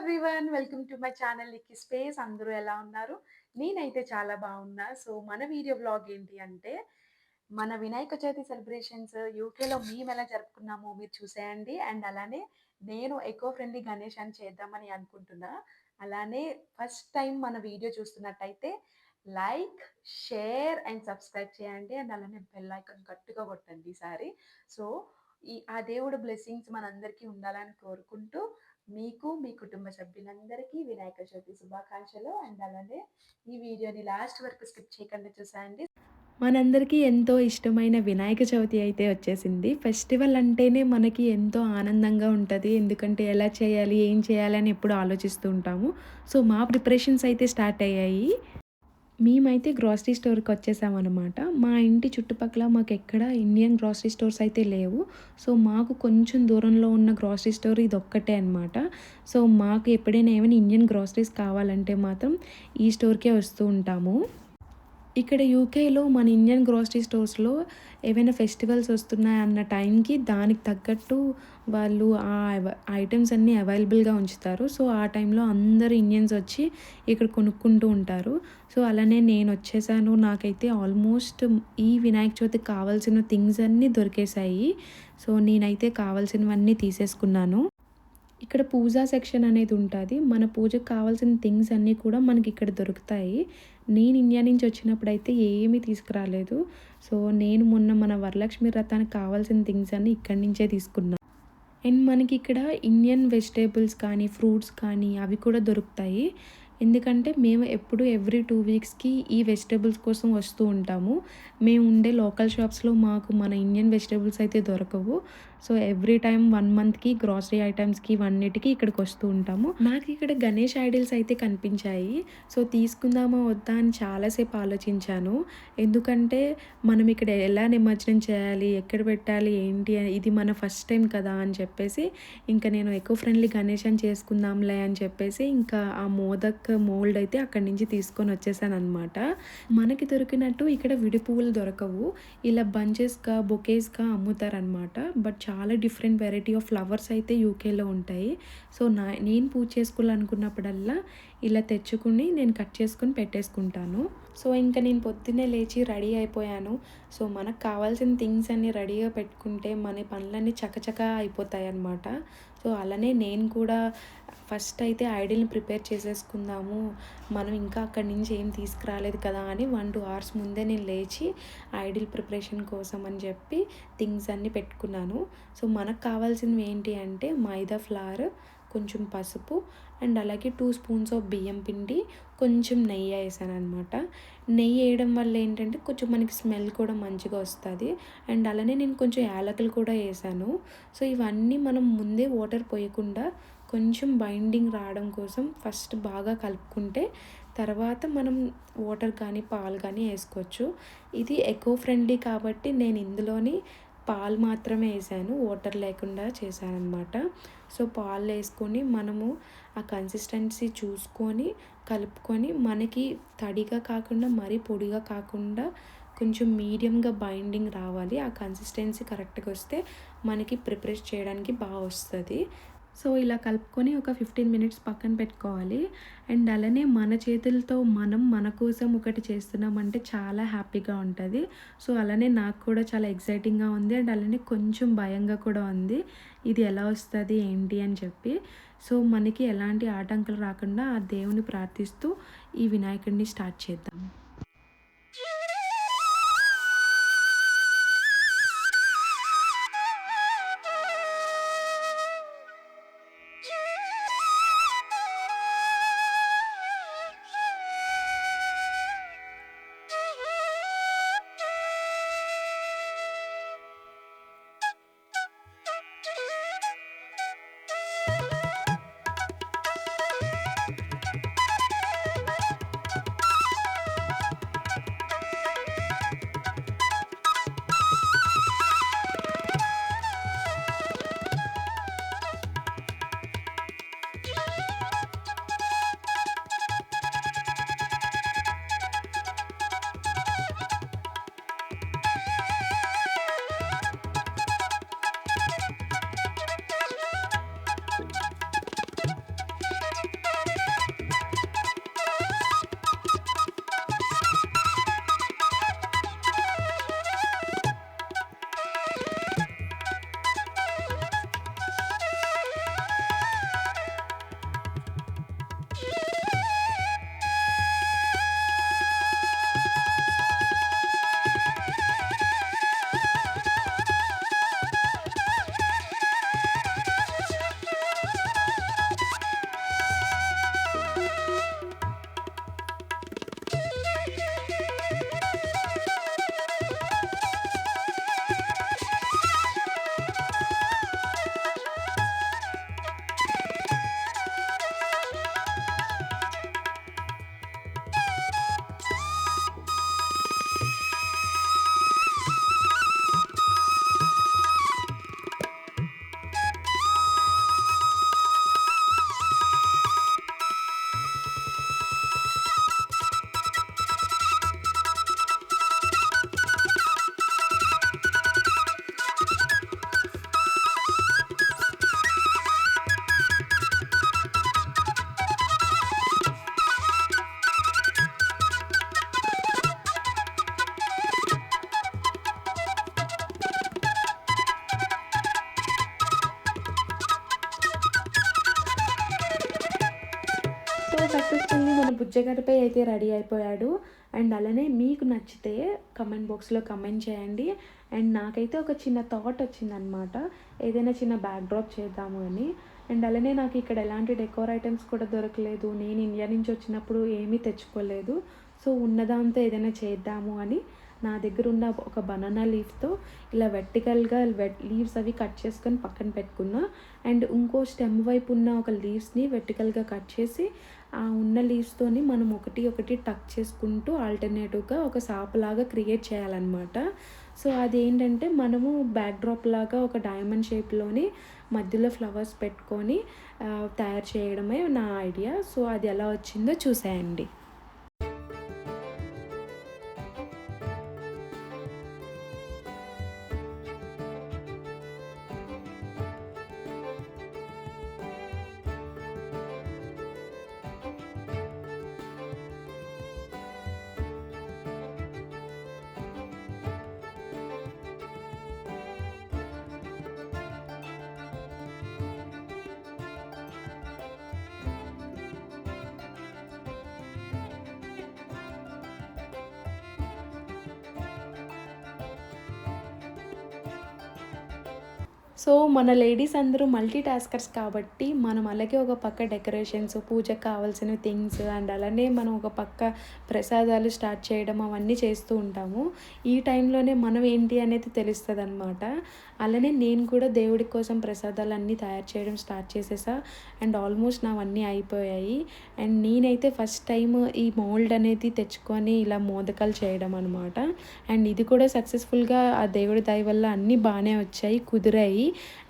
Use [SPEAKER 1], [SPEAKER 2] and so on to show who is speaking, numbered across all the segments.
[SPEAKER 1] Everyone. Welcome to my channel 'Nikki space'. అందరూ ఎలా ఉన్నారు? నేనైతే చాలా బాగున్నా. సో, మన వీడియో వ్లాగ్ ఏంటి అంటే, మన వినాయక చవితి సెలబ్రేషన్స్ యూకేలో మేమెలా జరుపుకున్నామో మీరు చూసేయండి. అండ్ అలానే నేను ఎకో ఫ్రెండ్లీ గణేశాన్ని చేద్దామని అనుకుంటున్నా. అలానే ఫస్ట్ టైం మన వీడియో చూస్తున్నట్టయితే లైక్, షేర్ అండ్ సబ్స్క్రైబ్ చేయండి. అండ్ అలానే బెల్ ఐకాన్ గట్టిగా కొట్టండి ఈసారి. సో, ఆ దేవుడు బ్లెస్సింగ్స్ మనందరికీ ఉండాలని కోరుకుంటూ మీకు, మీ కుటుంబ సభ్యులందరికీ వినాయక చవితి శుభాకాంక్షలు. అండ్ అలానే ఈ వీడియోని లాస్ట్ వరకు స్కిప్ చేయకుండా చూసేయండి. మనందరికీ ఎంతో ఇష్టమైన వినాయక చవితి అయితే వచ్చేసింది. ఫెస్టివల్ అంటేనే మనకి ఎంతో ఆనందంగా ఉంటది. ఎందుకంటే ఎలా చేయాలి, ఏం చేయాలి అని ఎప్పుడు ఆలోచిస్తూ ఉంటాము. సో, మా ప్రిపరేషన్స్ అయితే స్టార్ట్ అయ్యాయి. మేమైతే గ్రోసరీ స్టోర్‌కొచ్చేసామనమాట. మా ఇంటి చుట్టుపక్కల మాకెక్కడ ఇండియన్ గ్రోసరీ స్టోర్స్ అయితే లేవు. సో, మాకు కొంచెం దూరంలో ఉన్న గ్రోసరీ స్టోర్ ఇదొక్కటే అనమాట. సో, మాకు ఎప్పుడైనా ఏమైనా ఇండియన్ గ్రోసరీస్ కావాలంటే మాత్రం ఈ స్టోర్‌కే వస్తూ ఉంటాము. ఇక్కడ యూకేలో మన ఇండియన్ గ్రోసరీ స్టోర్స్‌లో ఏవైనా ఫెస్టివల్స్ వస్తున్నాయన్న టైంకి దానికి తగ్గట్టు వాళ్ళు ఐటెమ్స్ అన్నీ అవైలబుల్‌గా ఉంచుతారు. సో, ఆ టైంలో అందరూ ఇండియన్స్ వచ్చి ఇక్కడ కొనుక్కుంటూ ఉంటారు. సో, అలానే నేనొచ్చేసాను. నాకైతే ఆల్మోస్ట్ ఈ వినాయక చవితికి కావాల్సిన థింగ్స్ అన్నీ దొరికేశాయి. సో, నేనైతే కావాల్సినవన్నీ తీసేసుకున్నాను. ఇక్కడ పూజా సెక్షన్ అనేది ఉంటది. మన పూజకు కావాల్సిన థింగ్స్ అన్నీ కూడా మనకిక్కడ దొరుకుతాయి. నేను ఇండియా నుంచి వచ్చినప్పుడైతే ఏమీ తీసుకురాలేదు. సో, నేను మొన్న మన వరలక్ష్మి వ్రతానికి కావాల్సిన థింగ్స్ అన్నీ ఇక్కడి నుంచే తీసుకున్నా. అండ్ మనకిక్కడ ఇండియన్ వెజిటబుల్స్ కానీ, ఫ్రూట్స్ కానీ అవి కూడా దొరుకుతాయి. ఎందుకంటే మేము ఎప్పుడు ఎవ్రీ 2 వీక్స్‌కి ఈ వెజిటబుల్స్ కోసం వస్తూ ఉంటాము. మేము ఉండే లోకల్ షాప్స్‌లో మాకు మన ఇండియన్ వెజిటబుల్స్ అయితే దొరకవు. సో, ఎవ్రీ టైమ్ 1 మంత్‌కి గ్రోసరీ ఐటెమ్స్‌కి ఇవన్నిటికి ఇక్కడికి వస్తూ ఉంటాము. నాకిక్కడ గణేష్ ఐడల్స్ అయితే కనిపించాయి. సో, తీసుకుందామా వద్దా అని చాలాసేపు ఆలోచించాను. ఎందుకంటే మనం ఇక్కడ ఎలా నిమజ్జనం చేయాలి, ఎక్కడ పెట్టాలి, ఏంటి ఇది మన ఫస్ట్ టైం కదా అని చెప్పేసి ఇంకా నేను ఎకో ఫ్రెండ్లీ గణేశని చేసుకుందాంలే అని చెప్పేసి ఇంకా ఆ మోదక్ మోల్డ్ అయితే అక్కడి నుంచి తీసుకొని వచ్చేసాననమాట. మనకి దొరికినట్టు ఇక్కడ విడి పువ్వులు దొరకవు. ఇలా బంచెస్‌గా, బొకేస్‌గా అమ్ముతారనమాట. బట్ చాలా డిఫరెంట్ వెరైటీ ఆఫ్ ఫ్లవర్స్ అయితే యూకేలో ఉంటాయి. సో, నేను పూజ చేసుకోవాలనుకున్నప్పుడల్లా ఇలా తెచ్చుకుని నేను కట్ చేసుకొని పెట్టేసుకుంటాను. సో, ఇంక నేను పొద్దున్నే లేచి రెడీ అయిపోయాను. సో, మనకు కావాల్సిన థింగ్స్ అన్నీ రెడీగా పెట్టుకుంటే మన పనులన్నీ చకచకా అయిపోతాయన్నమాట. సో, అలానే నేను కూడా ఫస్ట్ అయితే ఐడిల్‌ని ప్రిపేర్ చేసేసుకుందాము. మనం ఇంకా అక్కడి నుంచి ఏం తీసుకురాలేదు కదా అని 1, 2 అవర్స్ ముందే నేను లేచి ఐడిల్ ప్రిపరేషన్ కోసం అని చెప్పి థింగ్స్ అన్నీ పెట్టుకున్నాను. సో, మనకు కావాల్సినవి ఏంటి అంటే మైదా ఫ్లవర్, కొంచెం పసుపు అండ్ అలాగే 2 స్పూన్స్ ఆఫ్ బియ్యం పిండి, కొంచెం నెయ్యి ఏసాననమాట. నెయ్యి ఏయడం వల్ల ఏంటంటే కొంచెం మనకి స్మెల్ కూడా మంచిగా వస్తది. అండ్ అలానే నేను కొంచెం యాలకులు కూడా ఏసాను. సో, ఇవన్నీ మనం ముందే వాటర్ పోయకుండా కొంచెం బైండింగ్ రావడం కోసం ఫస్ట్ బాగా కలుపుకుంటే తర్వాత మనం వాటర్ కానీ, పాలు కానీ ఏసుకోవచ్చు. ఇది ఎకో ఫ్రెండ్లీ కాబట్టి నేను ఇందులోని పాలు మాత్రమే ఏసాను. వాటర్ లేకుండా చేశాననమాట. సో, పాలేసుకొని మనము ఆ కన్సిస్టెన్సీ చూసుకొని కలుపుకొని మనకి తడిగా కాకుండా మరీ పొడిగా కాకుండా కొంచెం మీడియంగా బైండింగ్ రావాలి. ఆ కన్సిస్టెన్సీ కరెక్ట్‌గా వస్తే మనకి ప్రిపేర్ చేయడానికి వస్తది. సో, ఇలా కలుపుకొని ఒక 15 మినిట్స్ పక్కన పెట్టుకోవాలి. అండ్ అలానే మన చేతులతో మనం మన కోసం ఒకటి చేస్తున్నామంటే చాలా హ్యాపీగా ఉంటది. సో, అలానే నాకు కూడా చాలా ఎక్సైటింగ్‌గా ఉంది. అండ్ అలానే కొంచెం భయంగా కూడా ఉంది. ఇది ఎలా వస్తది ఏంటి అని చెప్పి. సో, మనకి ఎలాంటి ఆటంకాలు రాకుండా ఆ దేవుని ప్రార్థిస్తూ ఈ వినాయకుడిని స్టార్ట్ చేద్దాం. సక్సెస్ఫుల్లీ మన బుజ్జగడపై అయితే రెడీ అయిపోయాడు. అండ్ అలానే మీకు నచ్చితే కమెంట్ బాక్స్లో కమెంట్ చేయండి. అండ్ నాకైతే ఒక చిన్న థాట్ వచ్చిందనమాట, ఏదైనా చిన్న బ్యాక్ డ్రాప్ చేద్దాము అని. అండ్ అలానే నాకు ఇక్కడ ఎలాంటి డెకోర్ ఐటమ్స్ కూడా దొరకలేదు, నేను ఇండియా నుంచి వచ్చినప్పుడు ఏమీ తెచ్చుకోలేదు. సో ఉన్నదాంతో ఏదైనా చేద్దాము అని నా దగ్గర ఉన్న ఒక బనానా లీఫ్తో ఇలా వెర్టికల్గా లీవ్స్ అవి కట్ చేసుకొని పక్కన పెట్టుకున్నా. అండ్ ఇంకో స్టెమ్ వైపు ఉన్న ఒక లీవ్స్ని వెర్టికల్గా కట్ చేసి ఆ ఉన్న లీవ్స్తోని మనం ఒకటి ఒకటి టక్ చేసుకుంటూ ఆల్టర్నేటివ్గా ఒక సాపలాగా క్రియేట్ చేయాలన్నమాట. సో అదేంటంటే మనము బ్యాక్ డ్రాప్ లాగా ఒక డైమండ్ షేప్లోని మధ్యలో ఫ్లవర్స్ పెట్టుకొని తయారు చేయడమే నా ఐడియా. సో అది ఎలా వచ్చిందో చూసేయండి. సో మన లేడీస్ అందరూ మల్టీ టాస్కర్స్ కాబట్టి మనం అలాగే ఒక పక్క డెకరేషన్స్, పూజకు కావాల్సిన థింగ్స్, అండ్ అలానే మనం ఒక పక్క ప్రసాదాలు స్టార్ట్ చేయడం అవన్నీ చేస్తూ ఉంటాము. ఈ టైంలోనే మనం ఏంటి అనేది తెలుస్తుంది అనమాట. అలానే నేను కూడా దేవుడి కోసం ప్రసాదాలు అన్నీ తయారు చేయడం స్టార్ట్ చేసేసా. అండ్ ఆల్మోస్ట్ నావన్నీ అయిపోయాయి. అండ్ నేనైతే ఫస్ట్ టైం ఈ మోల్డ్ అనేది తెచ్చుకొని ఇలా మోదకాలు చేయడం అనమాట. అండ్ ఇది కూడా సక్సెస్ఫుల్గా ఆ దేవుడి దయ వల్ల అన్నీ బాగానే వచ్చాయి, కుదిరాయి.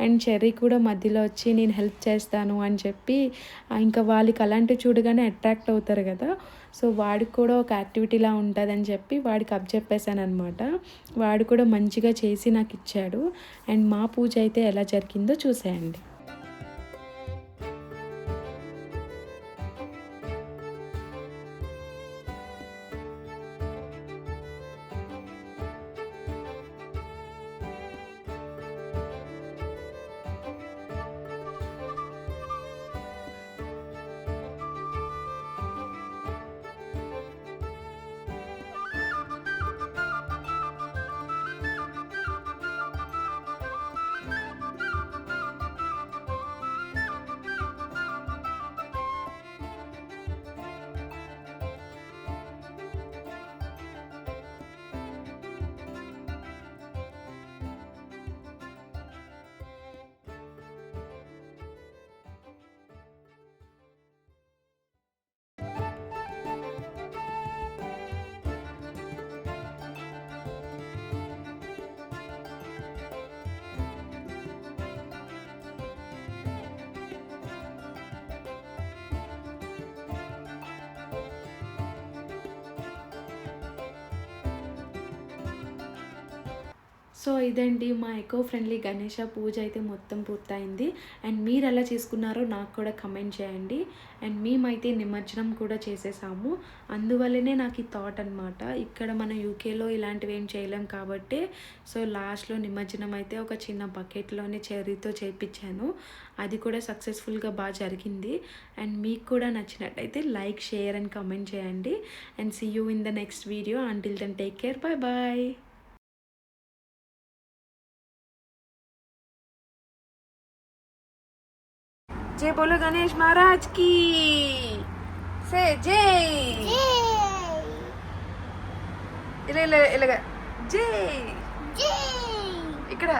[SPEAKER 1] అండ్ చెర్రీ కూడా మధ్యలో వచ్చి నేను హెల్ప్ చేస్తాను అని చెప్పి, ఇంకా వాళ్ళకి అలాంటివి చూడగానే అట్రాక్ట్ అవుతారు కదా. సో వాడికి కూడా ఒక యాక్టివిటీలా ఉంటుందని చెప్పి వాడికి అప్పచెప్పేశాను అనమాట. వాడు కూడా మంచిగా చేసి నాకు ఇచ్చాడు. అండ్ మా పూజ అయితే ఎలా జరిగిందో చూసేయండి. సో ఇదండి మా ఎకో ఫ్రెండ్లీ గణేష పూజ అయితే మొత్తం పూర్తయింది. అండ్ మీరు ఎలా చేసుకున్నారో నాకు కూడా కమెంట్ చేయండి. అండ్ మేమైతే నిమజ్జనం కూడా చేసేసాము. అందువల్లనే నాకు ఈ థాట్ అనమాట, ఇక్కడ మన యూకేలో ఇలాంటివి ఏం చేయలేం కాబట్టి సో లాస్ట్లో నిమజ్జనం అయితే ఒక చిన్న బకెట్లోనే చెర్రీతో చేయించాను. అది కూడా సక్సెస్ఫుల్గా బాగా జరిగింది. అండ్ మీకు కూడా నచ్చినట్టయితే లైక్, షేర్ అండ్ కమెంట్ చేయండి. And see you in the next video. Until then take care, bye bye. जय बोलो गणेश महाराज की, से जय इलागा जय ఇక్కడ